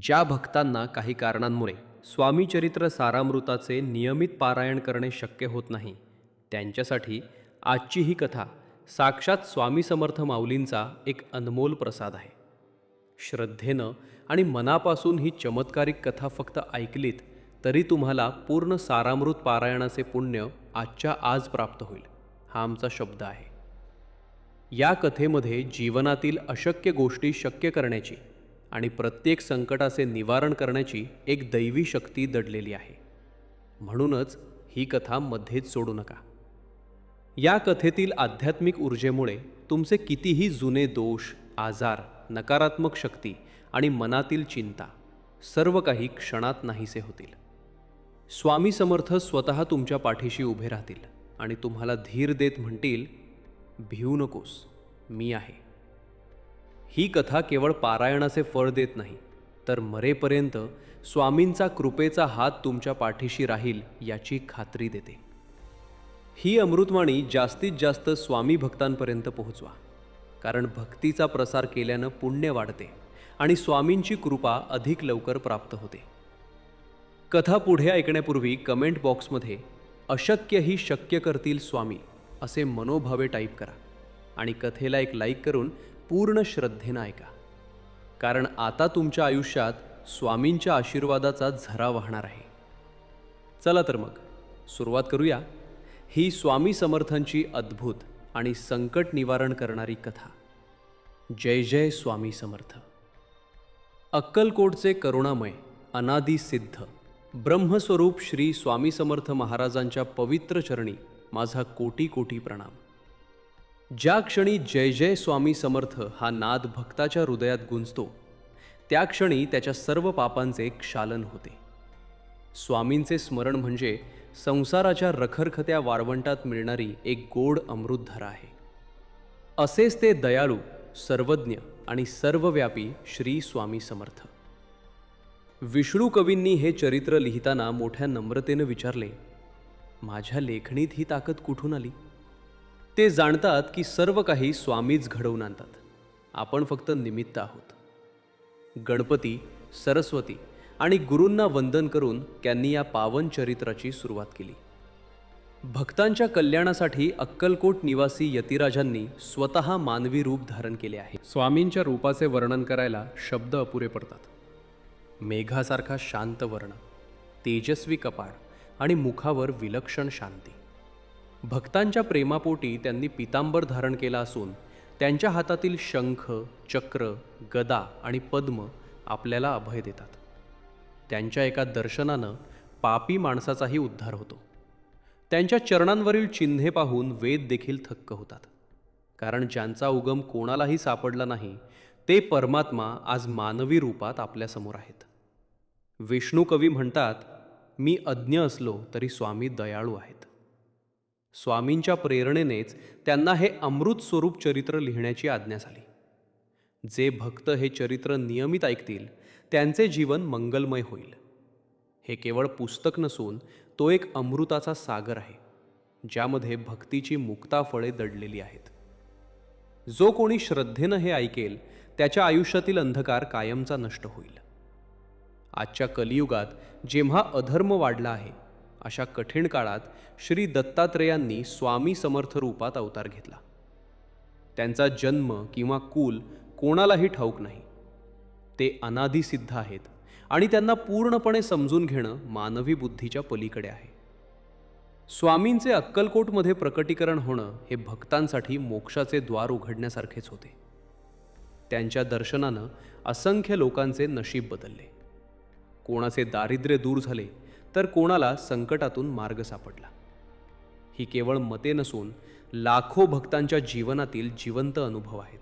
ज्या भक्तांना काही कारणांमुळे स्वामीचरित्र सारामृताचे नियमित पारायण करणे शक्य होत नाही, त्यांच्यासाठी आजची ही कथा साक्षात स्वामी समर्थ माऊलींचा एक अनमोल प्रसाद आहे. श्रद्धेनं आणि मनापासून ही चमत्कारिक कथा फक्त ऐकलीत तरी तुम्हाला पूर्ण सारामृत पारायणाचे पुण्य आजच्या आज प्राप्त होईल, हा आमचा शब्द आहे. या कथेमध्ये जीवनातील अशक्य गोष्टी शक्य करण्याची आणि प्रत्येक संकटाचे निवारण करण्याची एक दैवी शक्ती दडलेली आहे. म्हणूनच ही कथा मध्येच सोडू नका. या कथेतील आध्यात्मिक ऊर्जेमुळे तुमचे कितीही जुने दोष, आजार, नकारात्मक शक्ती आणि मनातील चिंता सर्व काही क्षणात नाहीसे होतील. स्वामी समर्थ स्वतः तुमच्या पाठीशी उभे राहतील आणि तुम्हाला धीर देत म्हणतील, भिवू नकोस, मी आहे. ही कथा केवळ पारायणाचे फळ देत नाही, तर मरेपर्यंत स्वामींचा कृपेचा हात तुमच्या पाठीशी राहील याची खात्री देते. ही अमृतवाणी जास्तीत जास्त स्वामी भक्तांपर्यंत पोहोचवा, कारण भक्तीचा प्रसार केल्यानं पुण्य वाढते आणि स्वामींची कृपा अधिक लवकर प्राप्त होते. कथा पुढे ऐकण्यापूर्वी कमेंट बॉक्समध्ये अशक्य ही शक्य करतील स्वामी असे मनोभावे टाईप करा आणि कथेला एक लाईक करून पूर्ण श्रद्धेनं ऐका, कारण आता तुमच्या आयुष्यात स्वामींच्या आशीर्वादाचा झरा वाहणार आहे. चला तर मग सुरुवात करूया ही स्वामी समर्थांची अद्भुत आणि संकट निवारण करणारी कथा. जय जय स्वामी समर्थ. अक्कलकोटचे करुणामय, अनादी सिद्ध ब्रह्मस्वरूप श्री स्वामी समर्थ महाराजांच्या पवित्र चरणी माझा कोटी कोटी प्रणाम. ज्या क्षणी जय जय स्वामी समर्थ हा नाद भक्ताच्या हृदयात गुंजतो, त्या क्षणी त्याच्या सर्व पापांचे क्षालन होते. स्वामींचे स्मरण म्हणजे संसाराच्या रखरखत्या वाळवंटात मिळणारी एक गोड अमृतधारा आहे. असेच ते दयाळू, सर्वज्ञ आणि सर्वव्यापी श्री स्वामी समर्थ. विष्णू कवींनी हे चरित्र लिहिताना मोठ्या नम्रतेनं विचारले, माझ्या लेखणीत ही ताकद कुठून आली? ते जाणतात की सर्व काही स्वामीच घडवून आणतात, आपण फक्त निमित्त आहोत. गणपती, सरस्वती आणि गुरूंना वंदन करून त्यांनी या पावन चरित्राची सुरुवात केली. भक्तांच्या कल्याणासाठी अक्कलकोट निवासी यतिराजांनी स्वतः मानवी रूप धारण केले आहे. स्वामींच्या रूपाचे वर्णन करायला शब्द अपुरे पडतात. मेघासारखा शांत वर्ण, तेजस्वी कपाळ आणि मुखावर विलक्षण शांती. भक्तांच्या प्रेमापोटी त्यांनी पितांबर धारण केला असून त्यांच्या हातातील शंख, चक्र, गदा आणि पद्म आपल्याला अभय देतात. त्यांच्या एका दर्शनानं पापी माणसाचाही उद्धार होतो. त्यांच्या चरणांवरील चिन्हे पाहून वेद देखील थक्क होतात, कारण ज्यांचा उगम कोणालाही सापडला नाही ते परमात्मा आज मानवी रूपात आपल्यासमोर आहेत. विष्णू कवी म्हणतात, मी अज्ञ असलो तरी स्वामी दयाळू आहेत. स्वामींच्या प्रेरणेनेच त्यांना हे अमृत स्वरूप चरित्र लिहिण्याची आज्ञा झाली. जे भक्त हे चरित्र नियमित ऐकतील त्यांचे जीवन मंगलमय होईल. हे केवळ पुस्तक नसून तो एक अमृताचा सागर आहे, ज्यामध्ये भक्तीची मुक्ताफळे दडलेली आहेत. जो कोणी श्रद्धेनं हे ऐकेल त्याच्या आयुष्यातील अंधकार कायमचा नष्ट होईल. आजच्या कलियुगात जेव्हा अधर्म वाढला आहे, अशा कठीण काळात श्री दत्तात्रेयांनी स्वामी समर्थ रूपात अवतार घेतला. त्यांचा जन्म किंवा कुल कोणालाही ठाऊक नाही. ते अनादी सिद्ध आहेत आणि त्यांना पूर्णपणे समजून घेणं मानवी बुद्धीच्या पलीकडे आहे. स्वामींचे अक्कलकोटमध्ये प्रकटीकरण होणं हे भक्तांसाठी मोक्षाचे द्वार उघडण्यासारखेच होते. त्यांच्या दर्शनानं असंख्य लोकांचे नशीब बदलले. कोणाचे दारिद्र्य दूर झाले तर कोणाला संकटातून मार्ग सापडला. ही केवळ मते नसून लाखो भक्तांच्या जीवनातील जिवंत अनुभव आहेत.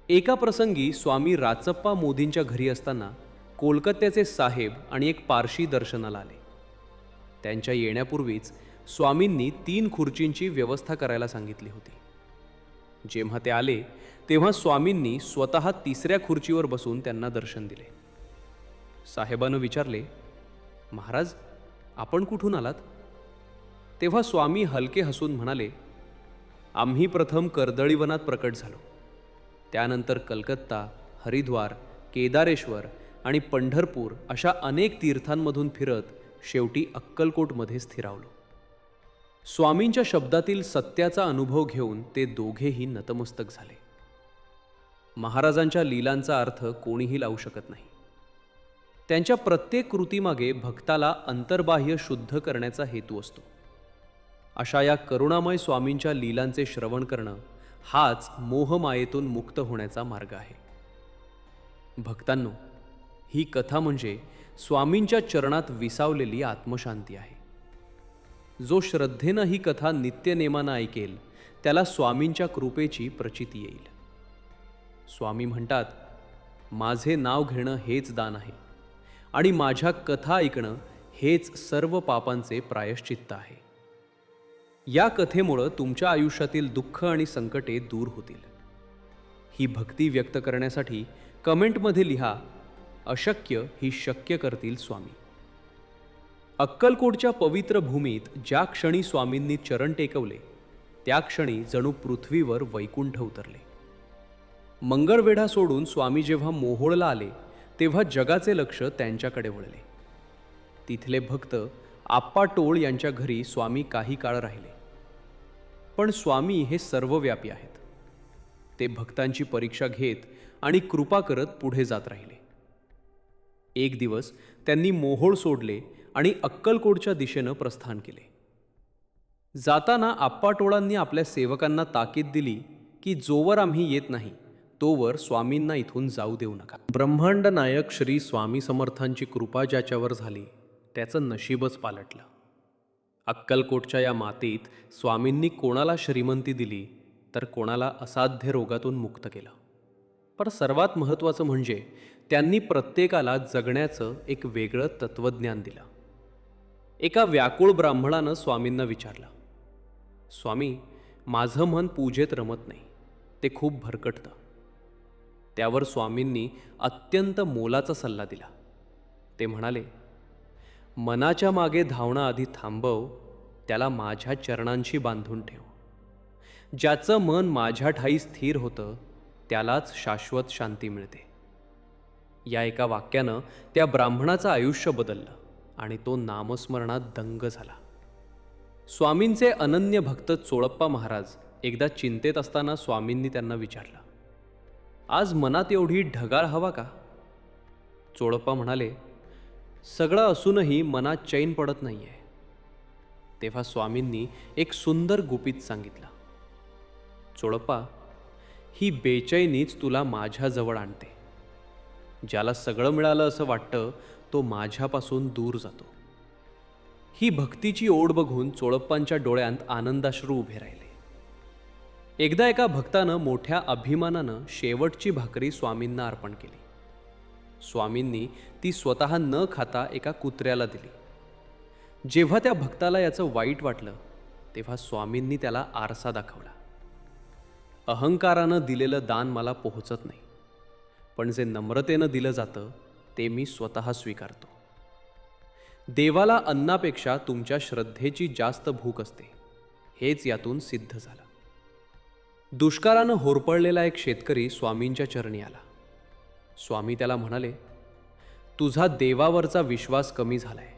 एका प्रसंगी स्वामी राचप्पा मोदींच्या घरी असताना कोलकात्याचे साहेब आणि एक पारशी दर्शनाला आले. त्यांच्या येण्यापूर्वीच स्वामींनी 3 खुर्चींची व्यवस्था करायला सांगितली होती. जेव्हा ते आले तेव्हा स्वामींनी स्वतः 3ऱ्या खुर्चीवर बसून त्यांना दर्शन दिले. साहेबानं विचारले, महाराज, आपण कुठून आलात? तेव्हा स्वामी हलके हसून म्हणाले, आम्ही प्रथम कर्दळीवनात प्रकट झालो, त्यानंतर कलकत्ता, हरिद्वार, केदारेश्वर आणि पंढरपूर अशा अनेक तीर्थांमधून फिरत शेवटी अक्कलकोटमध्ये स्थिरावलो. स्वामींच्या शब्दातील सत्याचा अनुभव घेऊन ते दोघेही नतमस्तक झाले. महाराजांच्या लीलांचा अर्थ कोणीही लावू शकत नाही. त्यांच्या प्रत्येक कृतीमागे भक्ताला अंतर्बाह्य शुद्ध करण्याचा हेतू असतो. अशा या करुणामय स्वामींच्या लीलांचे श्रवण करणं हाच मोहमायेतून मुक्त होण्याचा मार्ग आहे. भक्तांनो, ही कथा म्हणजे स्वामींच्या चरणात विसावलेली आत्मशांती आहे. जो श्रद्धेनं ही कथा नित्यनेमानं ऐकेल त्याला स्वामींच्या कृपेची प्रचिती येईल. स्वामी म्हणतात, माझे नाव घेणं हेच दान आहे आणि माझ्या कथा ऐकणं हेच सर्व पापांचे प्रायश्चित्त आहे. या कथेमुळं तुमच्या आयुष्यातील दुःख आणि संकटे दूर होतील. ही भक्ती व्यक्त करण्यासाठी कमेंटमध्ये लिहा, अशक्य ही शक्य करतील स्वामी. अक्कलकोटच्या पवित्र भूमीत ज्या क्षणी स्वामींनी चरण टेकवले त्या क्षणी जणू पृथ्वीवर वैकुंठ उतरले. मंगळवेढा सोडून स्वामी जेव्हा मोहोळला आले तेव्हा जगाचे लक्ष त्यांच्याकडे वळले. तिथले भक्त आप्पा टोळ यांच्या घरी स्वामी काही काळ राहिले. पण स्वामी हे सर्वव्यापी आहेत. ते भक्तांची परीक्षा घेत आणि कृपा करत पुढे जात राहिले. एक दिवस त्यांनी मोहोळ सोडले आणि अक्कलकोटच्या दिशेनं प्रस्थान केले. जाताना आप्पा टोळांनी आपल्या सेवकांना ताकीद दिली की जोवर आम्ही येत नाही तोवर स्वामींना इथून जाऊ देऊ नका. ब्रह्मांड नायक श्री स्वामी समर्थांची कृपा ज्याच्यावर झाली त्याचं नशीबच पालटलं. अक्कलकोटच्या या मातीत स्वामींनी कोणाला श्रीमंती दिली तर कोणाला असाध्य रोगातून मुक्त केलं. पण सर्वात महत्त्वाचं म्हणजे त्यांनी प्रत्येकाला जगण्याचं एक वेगळं तत्त्वज्ञान दिलं. एका व्याकुळ ब्राह्मणानं स्वामींना विचारलं, स्वामी, माझं मन पूजेत रमत नाही, ते खूप भरकटतं. त्यावर स्वामींनी अत्यंत मोलाचा सल्ला दिला. ते म्हणाले, मनाच्या मागे धावणं आधी थांबव, त्याला माझ्या चरणांशी बांधून ठेव. ज्याचं मन माझ्या ठाई स्थिर होतं त्यालाच शाश्वत शांती मिळते. या एका वाक्यानं त्या ब्राह्मणाचं आयुष्य बदललं आणि तो नामस्मरणात दंग झाला. स्वामींचे अनन्य भक्त चोळप्पा महाराज एकदा चिंतेत असताना स्वामींनी त्यांना विचारलं, आज मनात एवढी ढगाळ हवा का? चोळप्पा म्हणाले, सगळं असूनही मनात चैन पडत नाहीये. तेव्हा स्वामींनी एक सुंदर गुपित सांगितलं, चोळप्पा, ही बेचैनीच तुला माझ्याजवळ आणते. ज्याला सगळं मिळालं असं वाटतं तो माझ्यापासून दूर जातो. ही भक्तीची ओढ बघून चोळप्पांच्या डोळ्यांत आनंदाश्रू उभे राहिले. एकदा एका भक्तानं मोठ्या अभिमानानं शेवटची भाकरी स्वामींना अर्पण केली. स्वामींनी ती स्वतः न खाता एका कुत्र्याला दिली. जेव्हा त्या भक्ताला याचं वाईट वाटलं तेव्हा स्वामींनी त्याला आरसा दाखवला. अहंकारानं दिलेलं दान मला पोहोचत नाही, पण जे नम्रतेनं दिलं जातं ते मी स्वतः स्वीकारतो. देवाला अन्नापेक्षा तुमच्या श्रद्धेची जास्त भूक असते, हेच यातून सिद्ध झालं. दुष्काळानं होरपळलेला एक शेतकरी स्वामींच्या चरणी आला. स्वामी त्याला म्हणाले, तुझा देवावरचा विश्वास कमी झालाय.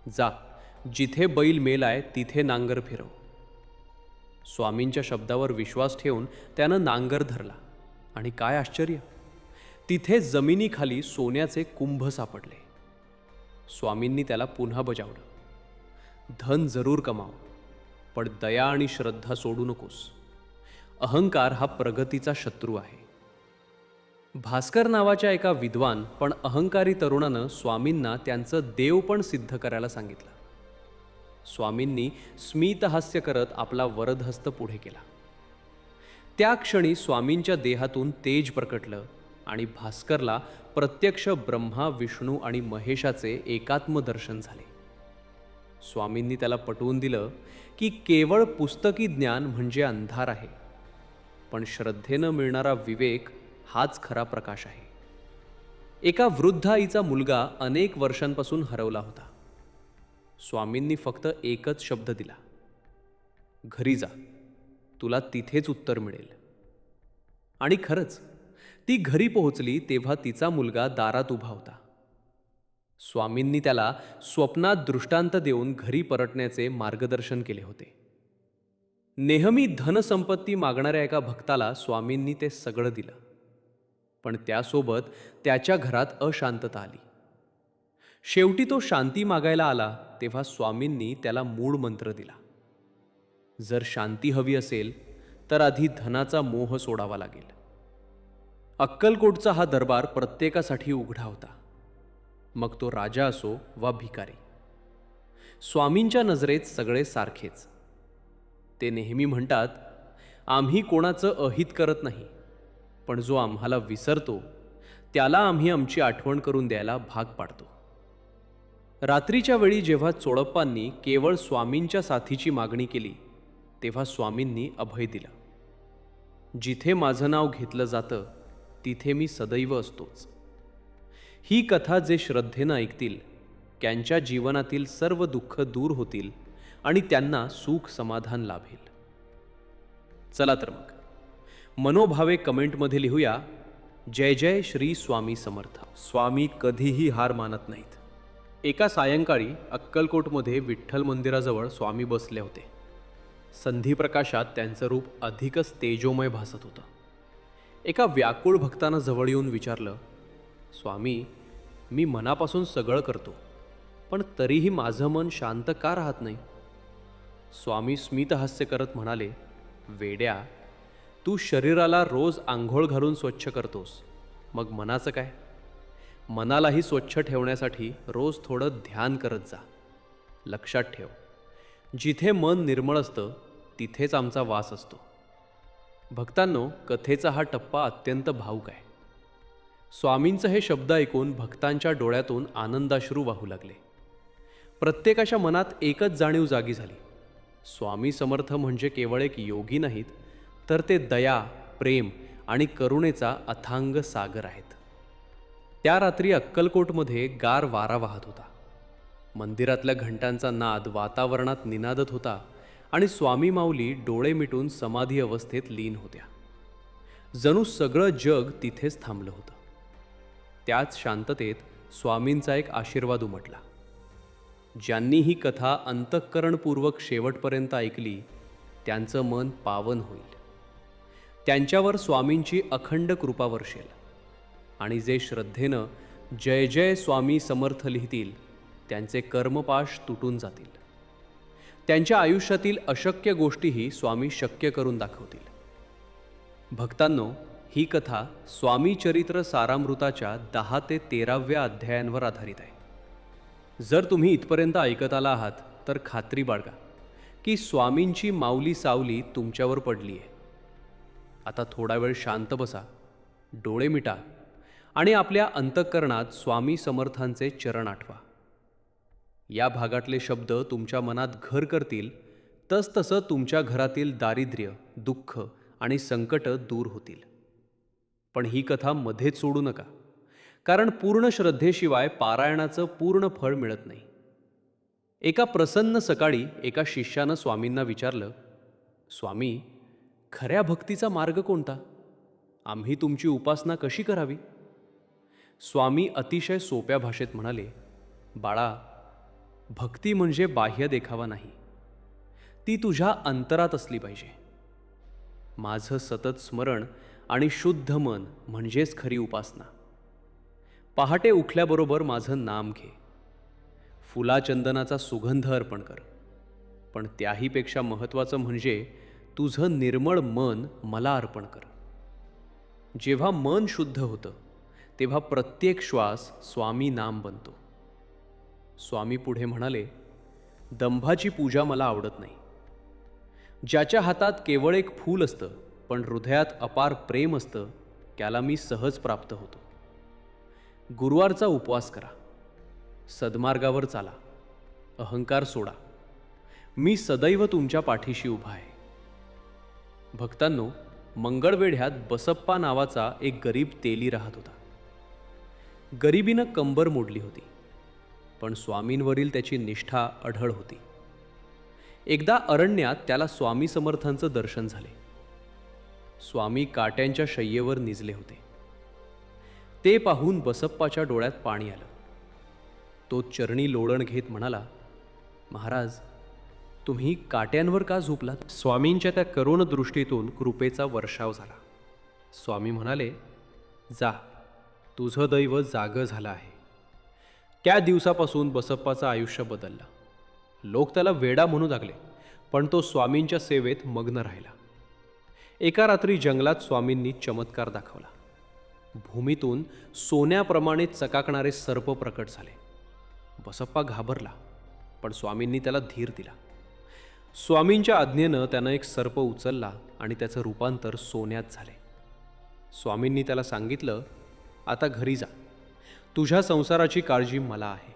जा, जिथे बैल मेलाय तिथे नांगर फिरव. स्वामींच्या शब्दावर विश्वास ठेवून त्यानं नांगर धरला आणि काय आश्चर्य, तिथे जमिनीखाली सोन्याचे कुंभ सापडले. स्वामींनी त्याला पुन्हा बजावलं, धन जरूर कमाव, पण दया आणि श्रद्धा सोडू नकोस. अहंकार हा प्रगतीचा शत्रू आहे. भास्कर नावाच्या एका विद्वान पण अहंकारी तरुणानं स्वामींना त्यांचं देवपण सिद्ध करायला सांगितलं. स्वामींनी स्मितहास्य करत आपला वरदहस्त पुढे केला. त्या क्षणी स्वामींच्या देहातून तेज प्रकटलं आणि भास्करला प्रत्यक्ष ब्रह्मा, विष्णू आणि महेशाचे एकात्म दर्शन झाले. स्वामींनी त्याला पटवून दिलं की केवळ पुस्तकी ज्ञान म्हणजे अंधार आहे, पण श्रद्धेनं मिळणारा विवेक हाच खरा प्रकाश आहे. एका वृद्ध आईचा मुलगा अनेक वर्षांपासून हरवला होता. स्वामींनी फक्त एकच शब्द दिला, घरी जा, तुला तिथेच उत्तर मिळेल. आणि खरंच ती घरी पोहोचली तेव्हा तिचा मुलगा दारात उभा होता. स्वामींनी त्याला स्वप्नात दृष्टांत देऊन घरी परतण्याचे मार्गदर्शन केले होते. नेहमी धनसंपत्ती मागणाऱ्या एका भक्ताला स्वामींनी ते सगळं दिलं, पण त्यासोबत त्याच्या घरात अशांतता आली. शेवटी तो शांती मागायला आला तेव्हा स्वामींनी त्याला मूळ मंत्र दिला. जर शांती हवी असेल तर आधी धनाचा मोह सोडावा लागेल. अक्कलकोटचा हा दरबार प्रत्येकासाठी उघडा होता, मग तो राजा असो वा भिकारी. स्वामींच्या नजरेत सगळे सारखेच. ते नेहमी म्हणतात, आम्ही कोणाचं अहित करत नाही, पण जो आम्हाला विसरतो त्याला आम्ही आमची आठवण करून द्यायला भाग पाडतो. रात्रीच्या वेळी जेव्हा चोळप्पांनी केवळ स्वामींच्या साथीची मागणी केली तेव्हा स्वामींनी अभय दिलं. जिथे माझं नाव घेतलं जातं तिथे मी सदैव असतोच. ही कथा जे श्रद्धेनं ऐकतील त्यांच्या जीवनातील सर्व दुःख दूर होतील आणि त्यांना सुख समाधान लाभेल. चला तर मग मनोभावे कमेंटमध्ये लिहूया, जय जय श्री स्वामी समर्थ. स्वामी कधीही हार मानत नाहीत. एका सायंकाळी अक्कलकोटमध्ये विठ्ठल मंदिराजवळ स्वामी बसले होते. संधिप्रकाशात त्यांचं रूप अधिकच तेजोमय भासत होतं. एका व्याकुळ भक्तानं जवळ येऊन विचारलं, स्वामी, मी मनापासून सगळं करतो, पण तरीही माझं मन शांत का राहत नाही? स्वामी स्मितहास्य करत म्हणाले, वेड्या, तू शरीराला रोज आंघोळ घालून स्वच्छ करतोस, मग मनाचं काय? मनालाही स्वच्छ ठेवण्यासाठी रोज थोडं ध्यान करत जा. लक्षात ठेव, जिथे मन निर्मळ असतं तिथेच आमचा वास असतो. भक्तांनो, कथेचा हा टप्पा अत्यंत भावूक आहे. स्वामींचं हे शब्द ऐकून भक्तांच्या डोळ्यातून आनंदाश्रू वाहू लागले. प्रत्येकाच्या मनात एकच जाणीव जागी झाली, स्वामी समर्थ म्हणजे केवळ एक योगी नाहीत, तर ते दया, प्रेम आणि करुणेचा अथांग सागर आहेत. त्या रात्री अक्कलकोटमध्ये गार वारा वाहत होता. मंदिरातल्या घंटांचा नाद वातावरणात निनादत होता आणि स्वामी माऊली डोळे मिटून समाधी अवस्थेत लीन होत्या. जणू सगळं जग तिथेच थांबलं होतं. त्याच शांततेत स्वामींचा एक आशीर्वाद उमटला. ज्यांनी ही कथा अंतःकरणपूर्वक शेवटपर्यंत ऐकली त्यांचं मन पावन होईल. त्यांच्यावर स्वामींची अखंड कृपा वर्षेल आणि जे श्रद्धेनं जय जय स्वामी समर्थ लिहितील त्यांचे कर्मपाश तुटून जातील. त्यांच्या आयुष्यातील अशक्य गोष्टीही स्वामी शक्य करून दाखवतील. भक्तांनो, ही कथा स्वामी चरित्र सारामृताच्या 10 ते 13व्या अध्यायांवर आधारित आहे. जर तुम्ही इथपर्यंत ऐकत आला आहात तर खात्री बाळगा की स्वामींची माऊली सावली तुमच्यावर पडली आहे. आता थोडा वेळ शांत बसा, डोळे मिटा आणि आपल्या अंतःकरणात स्वामी समर्थांचे चरण आठवा. या भागातले शब्द तुमच्या मनात घर करतील तसतसं तुमच्या घरातील दारिद्र्य, दुःख आणि संकट दूर होतील. पण ही कथा मध्येच सोडू नका, कारण पूर्ण श्रद्धेशिवाय पारायणाचं पूर्ण फळ मिळत नाही. एका प्रसन्न सकाळी एका शिष्यानं स्वामींना विचारलं, स्वामी, खऱ्या भक्तीचा मार्ग कोणता? आम्ही तुमची उपासना कशी करावी? स्वामी अतिशय सोप्या भाषेत म्हणाले, बाळा, भक्ती म्हणजे बाह्य देखावा नाही, ती तुझ्या अंतरात असली पाहिजे. माझं सतत स्मरण आणि शुद्ध मन म्हणजेच खरी उपासना. पहाटे उठल्याबरोबर माझं नाम घे, फुलाचंदनाचा सुगंध अर्पण कर, पण त्याहीपेक्षा महत्त्वाचं म्हणजे तुझं निर्मळ मन मला अर्पण कर. जेव्हा मन शुद्ध होतं तेव्हा प्रत्येक श्वास स्वामी नाम बनतो. स्वामी पुढे म्हणाले, दंभाची पूजा मला आवडत नाही. ज्याच्या हातात केवळ एक फूल असतं पण हृदयात अपार प्रेम असतं त्याला मी सहज प्राप्त होतो. गुरुवारचा उपवास करा, सद्मार्गावर चाला, अहंकार सोडा. मी सदैव तुमच्या पाठीशी उभा आहे. भक्तांनो, मंगळवेढ्यात बसप्पा नावाचा एक गरीब तेली राहत होता. गरिबीनं कंबर मोडली होती, पण स्वामींवरील त्याची निष्ठा अढळ होती. एकदा अरण्यात त्याला स्वामी समर्थांचं दर्शन झाले. स्वामी काट्यांच्या शय्येवर निजले होते. ते पाहून बसप्पाच्या डोळ्यात पाणी आलं. तो चरणी लोळण घेत म्हणाला, महाराज, तुम्ही काट्यांवर का झोपलात? स्वामींच्या त्या करुण दृष्टीतून कृपेचा वर्षाव झाला. स्वामी म्हणाले, जा, तुझं दैव जागं झालं आहे. त्या दिवसापासून बसप्पाचं आयुष्य बदललं. लोक त्याला वेडा म्हणू लागले, पण तो स्वामींच्या सेवेत मग्न राहिला. एका रात्री जंगलात स्वामींनी चमत्कार दाखवला. भूमीतून सोन्याप्रमाणे चकाकणारे सर्प प्रकट झाले. बसप्पा घाबरला, पण स्वामींनी त्याला धीर दिला. स्वामींच्या आज्ञेनं त्यानं एक सर्प उचलला आणि त्याचं रूपांतर सोन्यात झाले. स्वामींनी त्याला सांगितलं, आता घरी जा, तुझ्या संसाराची काळजी मला आहे.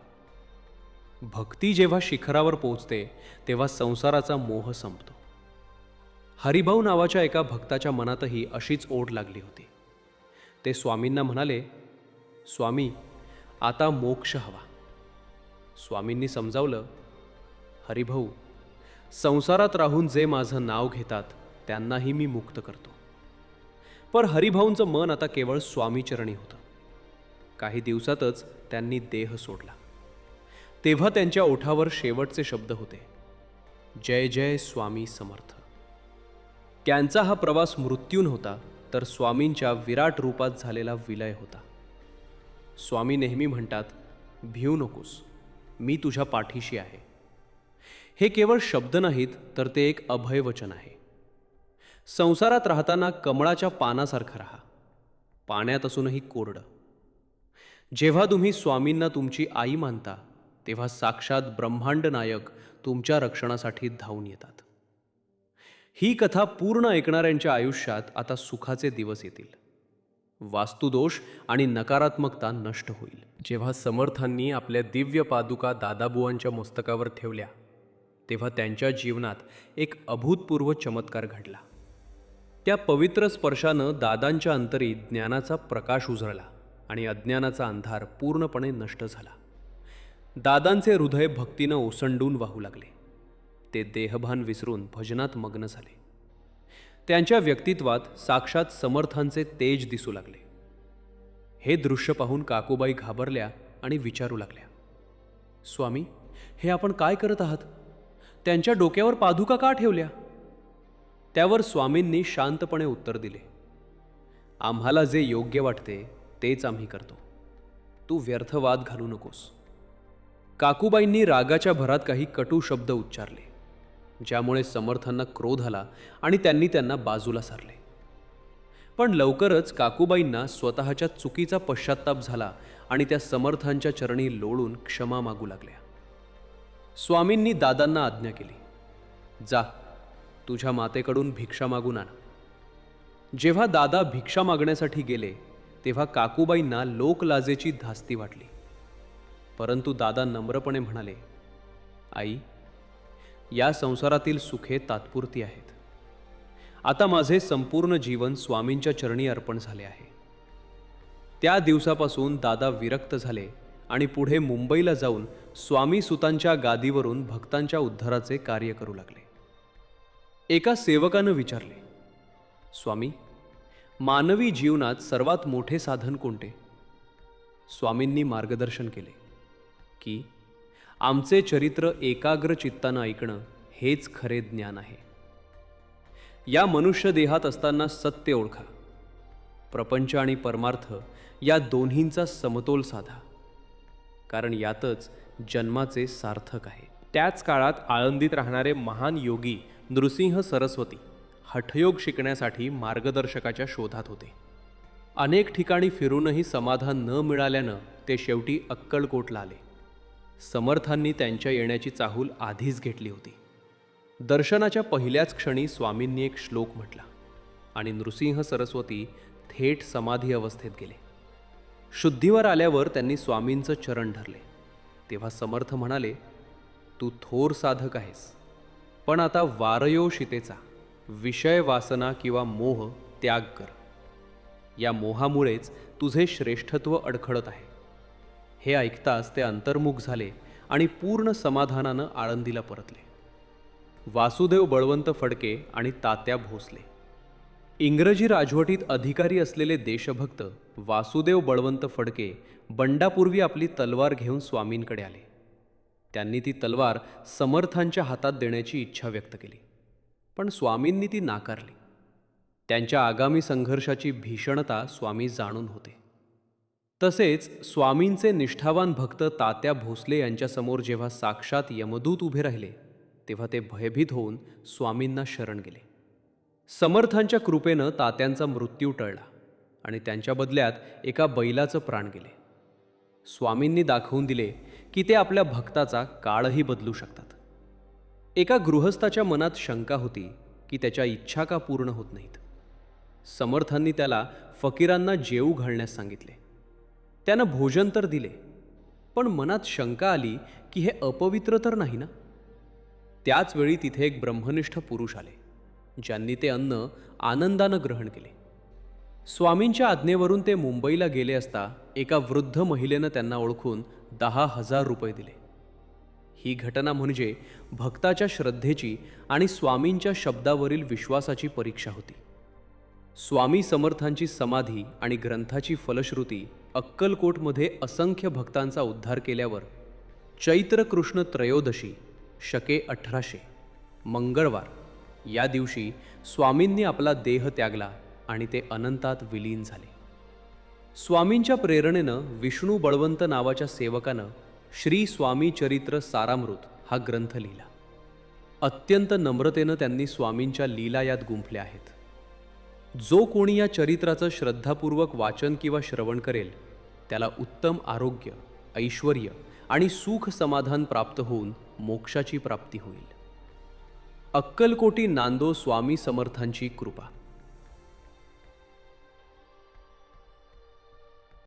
भक्ती जेव्हा शिखरावर पोहोचते तेव्हा संसाराचा मोह संपतो. हरिभाऊ नावाच्या एका भक्ताच्या मनातही अशीच ओढ लागली होती. ते स्वामींना म्हणाले, स्वामी, आता मोक्ष हवा. स्वामींनी समजावलं, हरिभाऊ, संसारात राहून जे माझं नाव घेतात त्यांनाही मी मुक्त करतो. पण हरिभाऊंचं मन आता केवळ स्वामीचरणी होतं. काही दिवसातच त्यांनी देह सोडला. तेव्हा त्यांच्या ओठावर शेवटचे शब्द होते, जय जय स्वामी समर्थ. त्यांचा हा प्रवास मृत्यून होता, तर स्वामींच्या विराट रूपात झालेला विलय होता. स्वामी नेहमी म्हणतात, भिऊ नकोस, मी तुझ्या पाठीशी आहे. हे केवळ शब्द नाहीत, तर ते एक अभयवचन आहे. संसारात राहताना कमळाच्या पानासारखं राहा, पाण्यात असूनही कोरडं. जेव्हा तुम्ही स्वामींना तुमची आई मानता, तेव्हा साक्षात ब्रह्मांड नायक तुमच्या रक्षणासाठी धावून येतात. ही कथा पूर्ण ऐकणाऱ्यांच्या आयुष्यात आता सुखाचे दिवस येतील. वास्तुदोष आणि नकारात्मकता नष्ट होईल. जेव्हा समर्थांनी आपल्या दिव्य पादुका दादाबुवांच्या मस्तकावर ठेवल्या, तेव्हा त्यांच्या जीवनात एक अभूतपूर्व चमत्कार घडला. त्या पवित्र स्पर्शानं दादांच्या अंतरी ज्ञानाचा प्रकाश उजळला आणि अज्ञानाचा अंधार पूर्णपणे नष्ट झाला. दादांचे हृदय भक्तीनं ओसंडून वाहू लागले. ते देहभान विसरून भजनात मग्न झाले. त्यांच्या व्यक्तित्वात साक्षात समर्थांचे तेज दिसू लागले. हे दृश्य पाहून काकूबाई घाबरल्या आणि विचारू लागल्या, स्वामी, हे आपण काय करत आहात? त्यांच्या डोक्यावर पादुका का ठेवल्या? त्यावर स्वामींनी शांतपणे उत्तर दिले, आम्हाला जे योग्य वाटते तेच आम्ही करतो. तू व्यर्थ वाद घालू नकोस. काकूबाईंनी रागाच्या भरात काही कटू शब्द उच्चारले, ज्यामुळे समर्थांना क्रोध आला आणि त्यांना बाजूला सारले. पण लवकरच काकूबाईंना स्वतःच्या चुकीचा पश्चात्ताप झाला आणि त्या समर्थांच्या चरणी लोळून क्षमा मागू लागल्या. स्वामींनी दादांना आज्ञा केली, जा, तुझ्या मातेकडून भिक्षा मागून आण. जेव्हा दादा भिक्षा मागण्यासाठी गेले, तेव्हा काकूबाईंना लोकलाजेची धास्ती वाटली. परंतु दादा नम्रपणे म्हणाले, आई, या संसारातील सुखे तात्पुरती आहेत. आता माझे संपूर्ण जीवन स्वामींच्या चरणी अर्पण झाले आहे. त्या दिवसापासून दादा विरक्त झाले आणि पुढे मुंबईला जाऊन स्वामी सुतांच्या गादीवरून भक्तांच्या उद्धाराचे कार्य करू लागले. एका सेवकानं विचारले, स्वामी, मानवी जीवनात सर्वात मोठे साधन कोणते? स्वामींनी मार्गदर्शन केले की आमचे चरित्र एकाग्र चित्तानं ऐकणं हेच खरे ज्ञान आहे. या मनुष्य देहात असताना सत्य ओळखा. प्रपंच आणि परमार्थ या दोन्हींचा समतोल साधा, कारण यातच जन्माचे सार्थक आहे. त्याच काळात आळंदीत राहणारे महान योगी नृसिंह सरस्वती हठयोग शिकण्यासाठी मार्गदर्शकाच्या शोधात होते. अनेक ठिकाणी फिरूनही समाधान न मिळाल्यानं ते शेवटी अक्कलकोटला आले. समर्थांनी त्यांच्या येण्याची चाहूल आधीच घेतली होती. दर्शनाच्या पहिल्याच क्षणी स्वामींनी एक श्लोक म्हटला आणि नृसिंह सरस्वती थेट समाधी अवस्थेत गेले. शुद्धीवर आल्यावर त्यांनी स्वामींचं चरण धरले. तेव्हा समर्थ म्हणाले, तू थोर साधक आहेस, पण आता वारयोषितेचा विषय वासना किंवा मोह त्याग कर. या मोहामुळेच तुझे श्रेष्ठत्व अडखळत आहे. हे ऐकताच ते अंतर्मुख झाले आणि पूर्ण समाधानानं आळंदीला परतले. वासुदेव बळवंत फडके आणि तात्या भोसले इंग्रजी राजवटीत अधिकारी असलेले देशभक्त वासुदेव बळवंत फडके बंडापूर्वी आपली तलवार घेऊन स्वामींकडे आले. त्यांनी ती तलवार समर्थांच्या हातात देण्याची इच्छा व्यक्त केली, पण स्वामींनी ती नाकारली. त्यांच्या आगामी संघर्षाची भीषणता स्वामी जाणून होते. तसेच स्वामींचे निष्ठावान भक्त तात्या भोसले यांच्यासमोर जेव्हा साक्षात यमदूत उभे राहिले, तेव्हा ते भयभीत होऊन स्वामींना शरण गेले. समर्थांच्या कृपेनं तात्यांचा मृत्यू टळला आणि त्यांच्या बदल्यात एका बैलाचं प्राण गेले. स्वामींनी दाखवून दिले की ते आपल्या भक्ताचा काळही बदलू शकतात. एका गृहस्थाच्या मनात शंका होती की त्याच्या इच्छा का पूर्ण होत नाहीत. समर्थांनी त्याला फकीरांना जेवू घालण्यास सांगितले. त्यानं भोजन तर दिले, पण मनात शंका आली की हे अपवित्र तर नाही ना. त्याच वेळी तिथे एक ब्रह्मनिष्ठ पुरुष आले, ज्यांनी ते अन्न आनंदानं ग्रहण केले. स्वामींच्या आज्ञेवरून ते मुंबईला गेले असता एका वृद्ध महिलेनं त्यांना ओळखून 10,000 रुपये दिले. ही घटना म्हणजे भक्ताच्या श्रद्धेची आणि स्वामींच्या शब्दावरील विश्वासाची परीक्षा होती. स्वामी समर्थांची समाधी आणि ग्रंथाची फलश्रुती अक्कलकोटमध्ये असंख्य भक्तांचा उद्धार केल्यावर चैत्र कृष्ण त्रयोदशी शके 1800 मंगळवार या दिवशी स्वामींनी आपला देह त्यागला आणि ते अनंतात विलीन झाले. स्वामींच्या प्रेरणेनं विष्णू बळवंत नावाच्या सेवकानं श्री स्वामी चरित्र सारामृत हा ग्रंथ लिहिला. अत्यंत नम्रतेनं त्यांनी स्वामींच्या लीला यात गुंफल्या आहेत. जो कोणी या चरित्राचं श्रद्धापूर्वक वाचन किंवा श्रवण करेल, त्याला उत्तम आरोग्य, ऐश्वर्य आणि सुख समाधान प्राप्त होऊन मोक्षाची प्राप्ती होईल. अक्कलकोटी नांदो स्वामी समर्थांची कृपा.